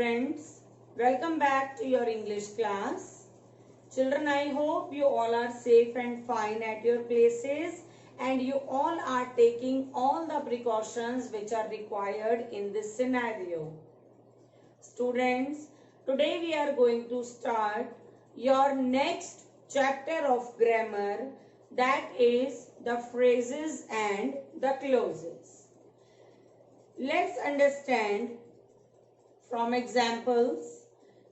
students, welcome back to your English class. Children, I hope you all are safe and fine at your places and you all are taking all the precautions which are required in this scenario. Students, today we are going to start your next chapter of grammar, that is the phrases and the clauses. Let's understand from examples.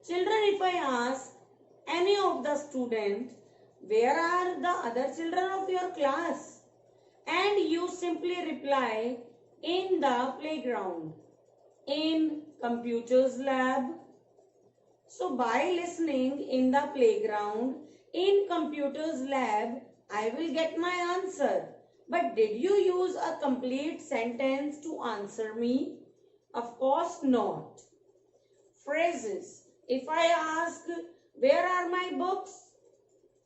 Children, if I ask any of the student, where are the other children of your class? And you simply reply, in the playground, in computers lab. So by listening in the playground, in computers lab, I will get my answer. But did you use a complete sentence to answer me? Of course not. Phrases. If I ask, where are my books?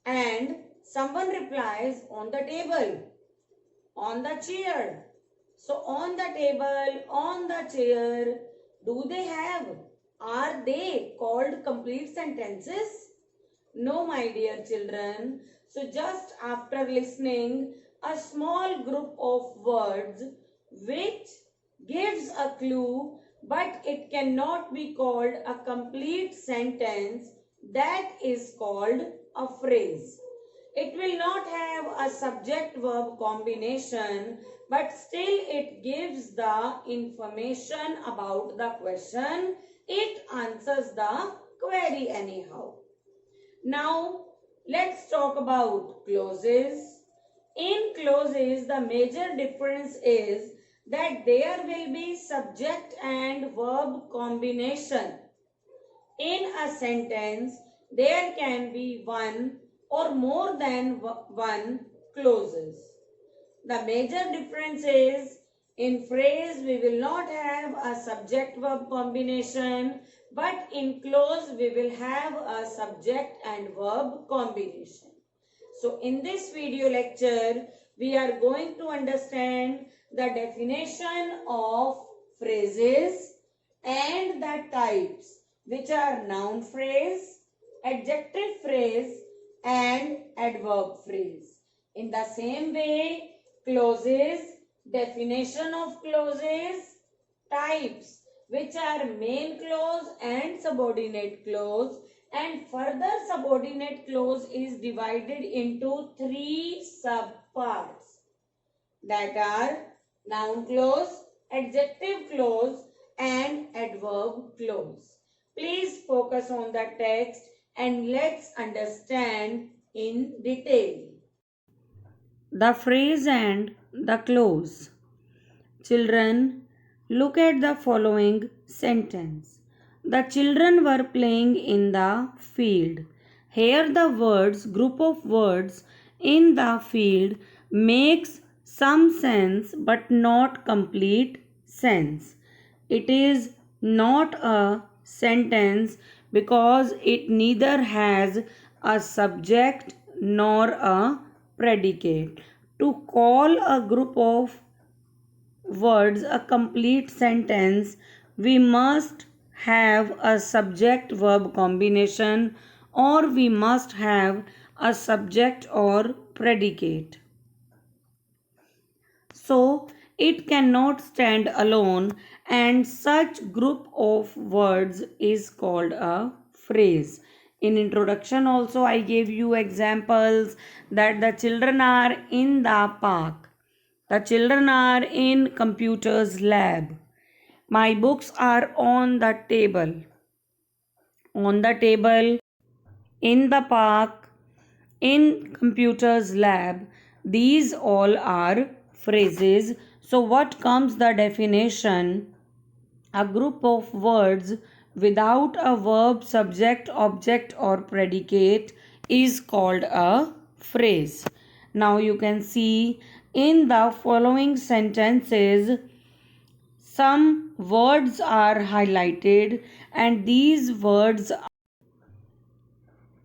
And someone replies, on the table, on the chair. So on the table, on the chair, do they have? Are they called complete sentences? No, my dear children. So just after listening a small group of words which gives a clue, but it cannot be called a complete sentence, that is called a phrase. It will not have a subject-verb combination, but still it gives the information about the question. It answers the query anyhow. Now, let's talk about clauses. In clauses, the major difference is that there will be subject and verb combination. In a sentence, there can be one or more than one clauses. The major difference is in phrase we will not have a subject verb combination, but in clause we will have a subject and verb combination. So in this video lecture we are going to understand the definition of phrases and the types, which are noun phrase, adjective phrase and adverb phrase. In the same way, clauses, definition of clauses, types, which are main clause and subordinate clause, and further subordinate clause is divided into three subparts, that are noun clause, adjective clause and adverb clause. Please focus on the text and let's understand in detail. The phrase and the clause. Children, look at the following sentence. The children were playing in the field. Here the words, group of words in the field makes some sense but not complete sense. It is not a sentence because it neither has a subject nor a predicate. To call a group of words a complete sentence, we must have a subject verb combination or we must have a subject or predicate. So it cannot stand alone, and such group of words is called a phrase. In introduction also I gave you examples that the children are in the park. The children are in computers lab. My books are on the table. On the table, in the park, in computers lab. These all are phrases. So what comes the definition? A group of words without a verb, subject, object or predicate is called a phrase. Now you can see in the following sentences some words are highlighted and these words are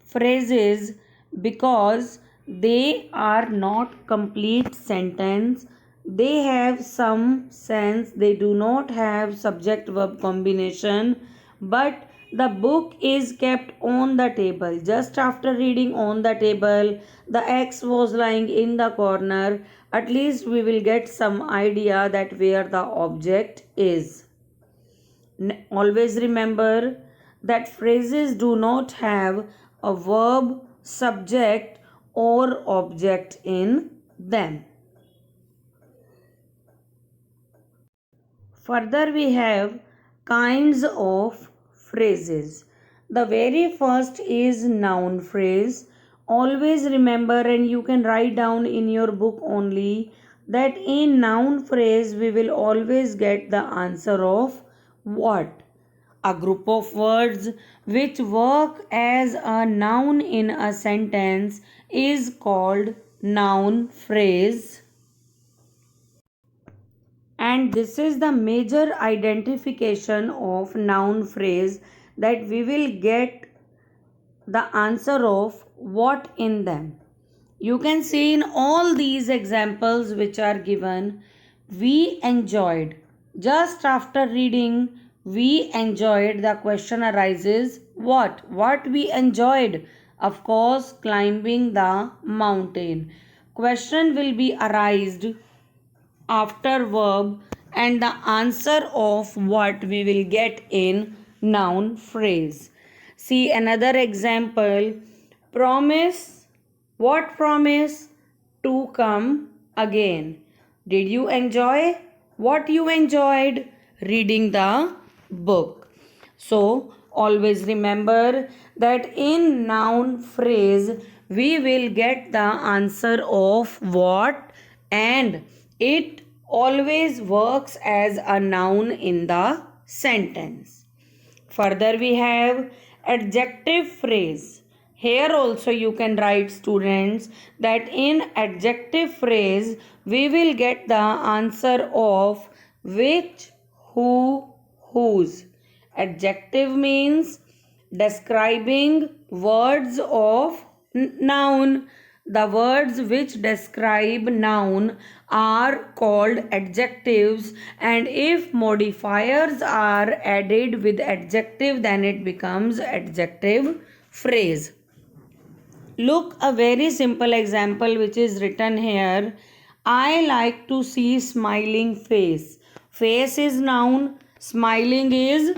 phrases because they are not complete sentence. They have some sense, they do not have subject verb combination, but the book is kept on the table. Just after reading on the table, the X was lying in the corner. At least we will get some idea that where the object is. Always remember that phrases do not have a verb, subject, or object in them. Further, we have kinds of phrases. The very first is noun phrase. Always remember, and you can write down in your book only, that in noun phrase we will always get the answer of what? A group of words which work as a noun in a sentence is called noun phrase. And this is the major identification of noun phrase, that we will get the answer of what in them. You can see in all these examples which are given, we enjoyed. Just after reading, we enjoyed, the question arises, what? What we enjoyed? Of course, climbing the mountain. Question will be arised after verb, and the answer of what we will get in noun phrase. See another example. Promise. What promise? To come again. Did you enjoy? What you enjoyed? Reading the book. So always remember that in noun phrase we will get the answer of what, and it always works as a noun in the sentence. Further, we have adjective phrase. Here also you can write, students, that in adjective phrase we will get the answer of which, who, whose. Adjective means describing words of noun. The words which describe noun are called adjectives, and if modifiers are added with adjective, then it becomes adjective phrase. Look, a very simple example which is written here. I like to see smiling face. Face is noun, smiling is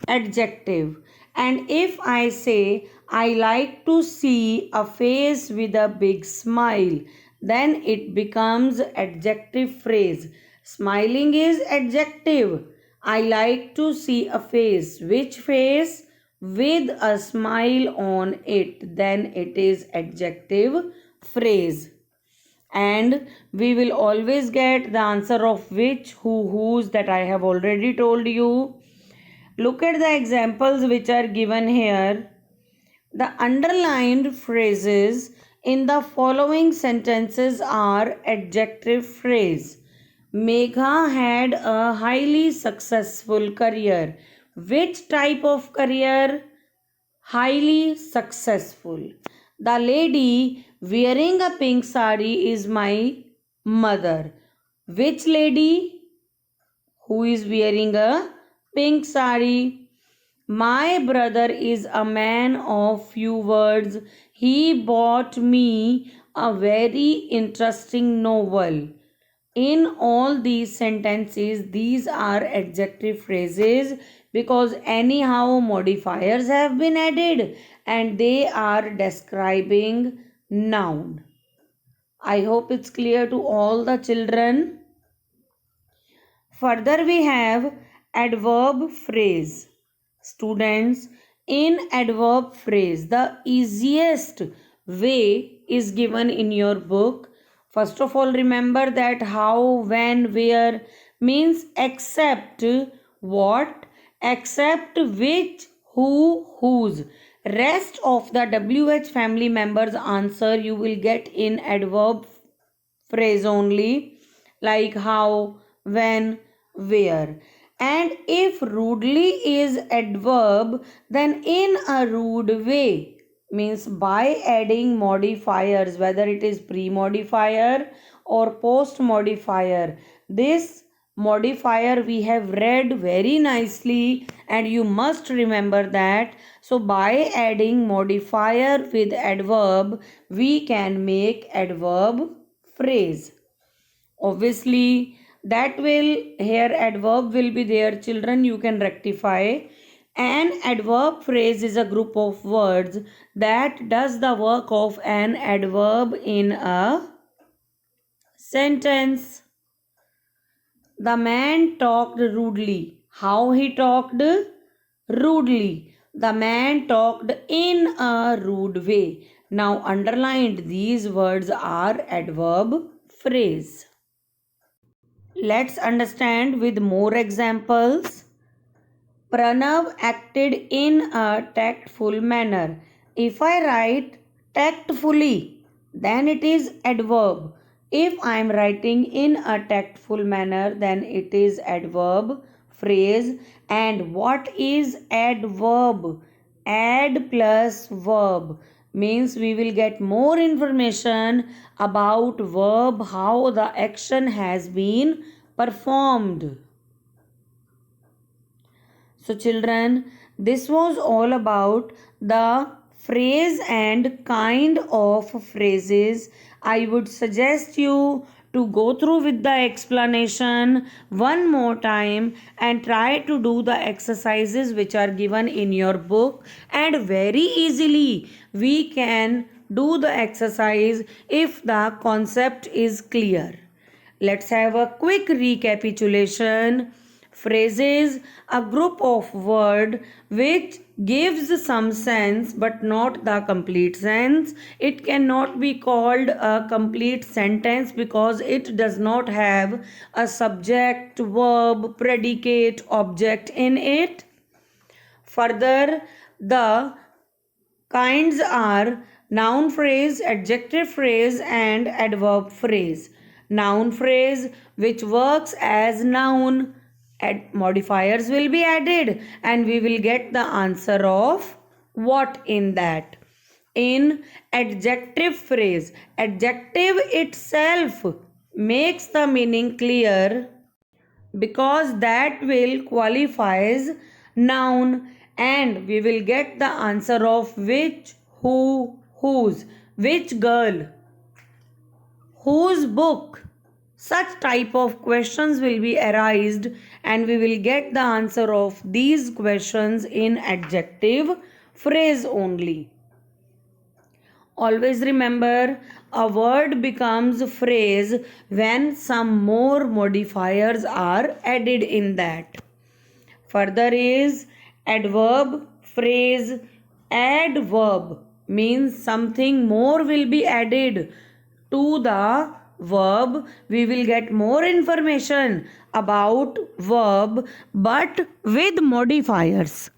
adjective. And if I say I like to see a face with a big smile, then it becomes adjective phrase. Smiling is adjective. I like to see a face. Which face? With a smile on it. Then it is adjective phrase. And we will always get the answer of which, who, whose, that I have already told you. Look at the examples which are given here. The underlined phrases in the following sentences are adjective phrase. Megha had a highly successful career. Which type of career? Highly successful. The lady wearing a pink sari is my mother. Which lady? Who is wearing a pink sari? My brother is a man of few words. He bought me a very interesting novel. In all these sentences, these are adjective phrases because anyhow modifiers have been added and they are describing noun. I hope it's clear to all the children. Further, we have adverb phrase. Students, in adverb phrase, the easiest way is given in your book. First of all, remember that how, when, where means except what, except which, who, whose. Rest of the WH family members answer you will get in adverb phrase only, like how, when, where. And if rudely is adverb, then in a rude way means by adding modifiers, whether it is pre-modifier or post-modifier. This Modifier we have read very nicely, and you must remember that. So by adding modifier with adverb, we can make adverb phrase. Obviously, that will, here adverb will be there, children, you can rectify. An adverb phrase is a group of words that does the work of an adverb in a sentence. The man talked rudely. How he talked? Rudely. The man talked in a rude way. Now underlined, these words are adverb phrase. Let's understand with more examples. Pranav acted in a tactful manner. If I write tactfully, then it is adverb. If I am writing in a tactful manner, then it is adverb phrase. And what is adverb? Add plus verb means we will get more information about verb, how the action has been performed. So children, this was all about the phrase and kind of phrases. I would suggest you to go through with the explanation one more time and try to do the exercises which are given in your book, and very easily we can do the exercise if the concept is clear. Let's have a quick recapitulation. Phrases, a group of word which gives some sense but not the complete sense. It cannot be called a complete sentence because it does not have a subject, verb, predicate, object in it. Further, the kinds are noun phrase, adjective phrase, and adverb phrase. Noun phrase which works as noun, modifiers will be added and we will get the answer of what in that. In adjective phrase, adjective itself makes the meaning clear because that will qualifies noun, and we will get the answer of which, who, whose, which girl, whose book. Such type of questions will be arised and we will get the answer of these questions in adjective phrase only. Always remember, a word becomes phrase when some more modifiers are added in that. Further is adverb phrase. Adverb means something more will be added to the verb. We will get more information about verb but with modifiers.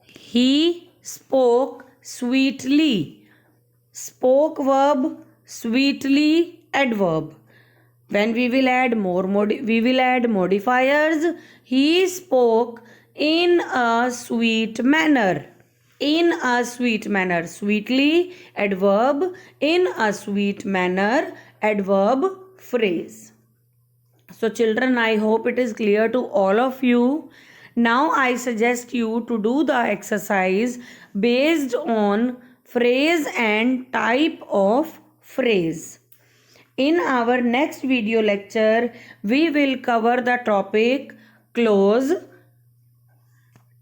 He spoke sweetly. Spoke verb, sweetly adverb. When we will add modifiers. He spoke in a sweet manner. In a sweet manner, sweetly adverb, in a sweet manner adverb phrase. So children, I hope it is clear to all of you. Now I suggest you to do the exercise based on phrase and type of phrase. In our next video lecture, we will cover the topic close.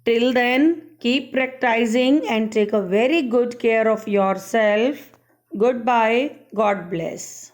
Till then, keep practicing and take a very good care of yourself. Goodbye. God bless.